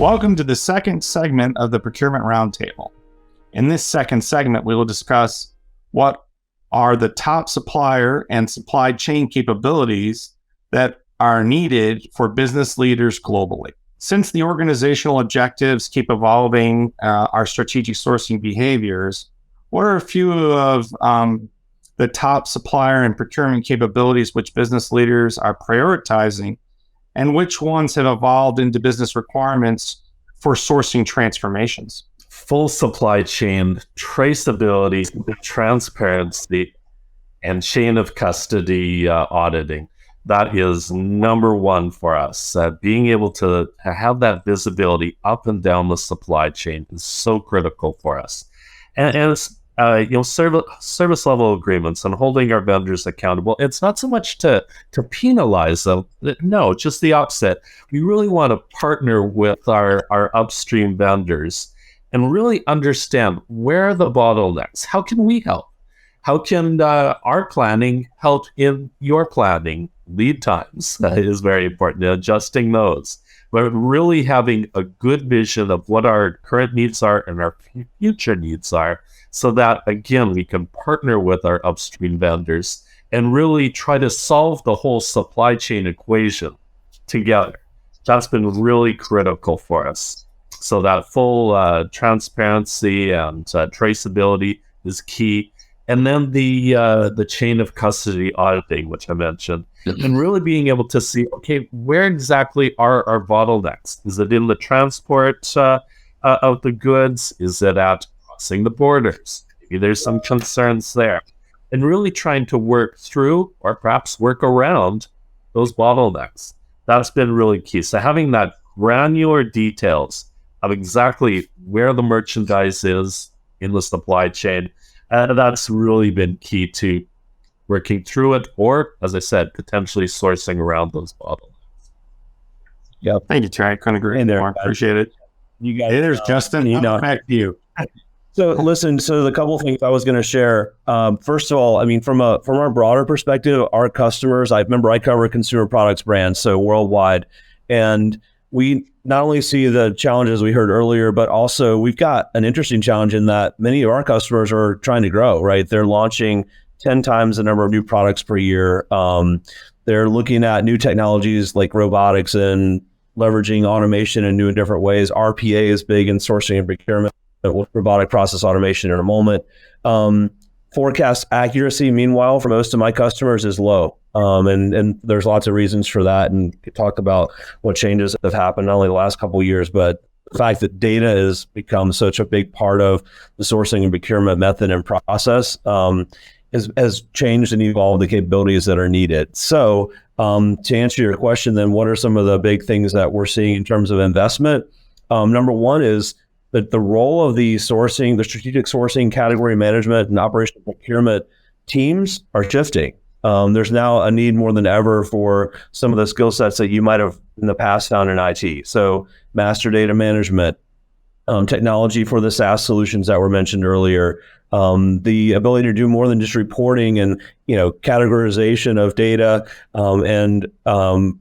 Welcome to the second segment of the Procurement Roundtable. In this second segment, we will discuss what are the top supplier and supply chain capabilities that are needed for business leaders globally. Since the organizational objectives keep evolving our strategic sourcing behaviors, what are a few of the top supplier and procurement capabilities which business leaders are prioritizing, and which ones have evolved into business requirements for sourcing transformations? Full supply chain traceability, transparency, and chain of custody auditing. That is number one for us. Being able to have that visibility up and down the supply chain is so critical for us. And it's, service level agreements and holding our vendors accountable. It's not so much to penalize them. No, just the opposite. We really want to partner with our upstream vendors and really understand where are the bottlenecks. How can we help? How can our planning help in your planning? Lead times is very important, adjusting those. But really having a good vision of what our current needs are and our future needs are, so that, again, we can partner with our upstream vendors and really try to solve the whole supply chain equation together. That's been really critical for us. So that full transparency and traceability is key. And then the chain of custody auditing, which I mentioned, and really being able to see, okay, where exactly are our bottlenecks? Is it in the transport of the goods? Is it at crossing the borders? Maybe there's some concerns there. And really trying to work through or perhaps work around those bottlenecks. That's been really key. So having that granular details of exactly where the merchandise is in the supply chain, that's really been key to working through it, or, as I said, potentially sourcing around those bottlenecks. Yeah, thank you, Terry. I couldn't agree more. Appreciate it. You guys, hey, there's Justin. Back to you. So the couple of things I was going to share. First of all, I mean, from our broader perspective, our customers. I cover consumer products brands, so worldwide, and we not only see the challenges we heard earlier, but also we've got an interesting challenge in that many of our customers are trying to grow, right? They're launching 10 times the number of new products per year. They're looking at new technologies like robotics and leveraging automation in new and different ways. RPA is big in sourcing and procurement, with robotic process automation in a moment. Forecast accuracy, meanwhile, for most of my customers is low. And there's lots of reasons for that. And we talk about what changes have happened, not only the last couple of years, but the fact that data has become such a big part of the sourcing and procurement method and process has changed and evolved the capabilities that are needed. So to answer your question, then, what are some of the big things that we're seeing in terms of investment? Number one is that the role of the strategic sourcing, category management, and operational procurement teams are shifting. There's now a need more than ever for some of the skill sets that you might have in the past found in IT. So master data management, technology for the SaaS solutions that were mentioned earlier, the ability to do more than just reporting and categorization of data, and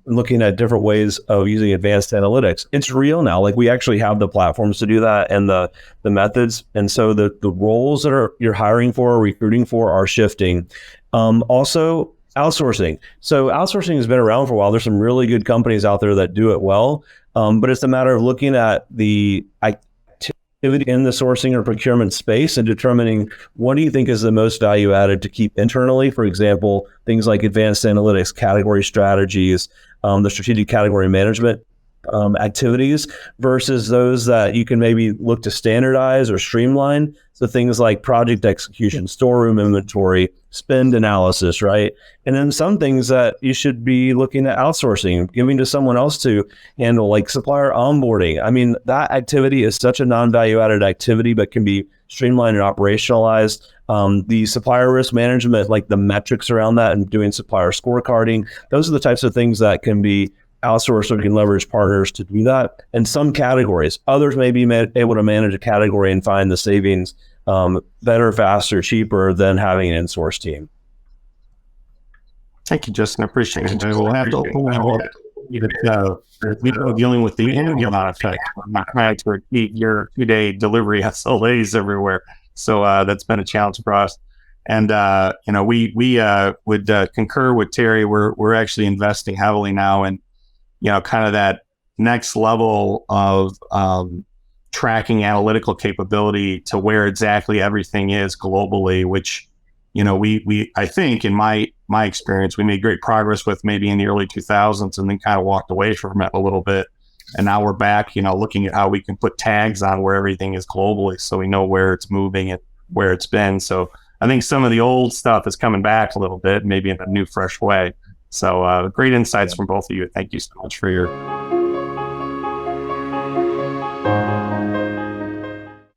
looking at different ways of using advanced analytics. It's real now. Like, we actually have the platforms to do that and the methods. And so the roles that you're hiring for or recruiting for are shifting. Also, outsourcing. So outsourcing has been around for a while. There's some really good companies out there that do it well, but it's a matter of looking at the activity in the sourcing or procurement space and determining what do you think is the most value added to keep internally. For example, things like advanced analytics, category strategies, the strategic category management activities, versus those that you can maybe look to standardize or streamline. So things like project execution, storeroom inventory, spend analysis, right? And then some things that you should be looking at outsourcing, giving to someone else to handle, like supplier onboarding. I mean, that activity is such a non-value added activity, but can be streamlined and operationalized. The supplier risk management, like the metrics around that and doing supplier scorecarding, those are the types of things that can be outsourced, so we can leverage partners to do that. And some categories, others may be able to manage a category and find the savings better, faster, cheaper than having an in-source team. Thank you, Justin. I appreciate it. We'll have to we're dealing with the ambulant effect. I'm not trying to repeat your 2-day delivery SLAs everywhere. So that's been a challenge for us. And we would concur with Terry. We're actually investing heavily now in kind of that next level of tracking analytical capability to where exactly everything is globally, which I think in my experience, we made great progress with maybe in the early 2000s and then kind of walked away from it a little bit. And now we're back, looking at how we can put tags on where everything is globally so we know where it's moving and where it's been. So I think some of the old stuff is coming back a little bit, maybe in a new, fresh way. So great insights from both of you. Thank you so much for your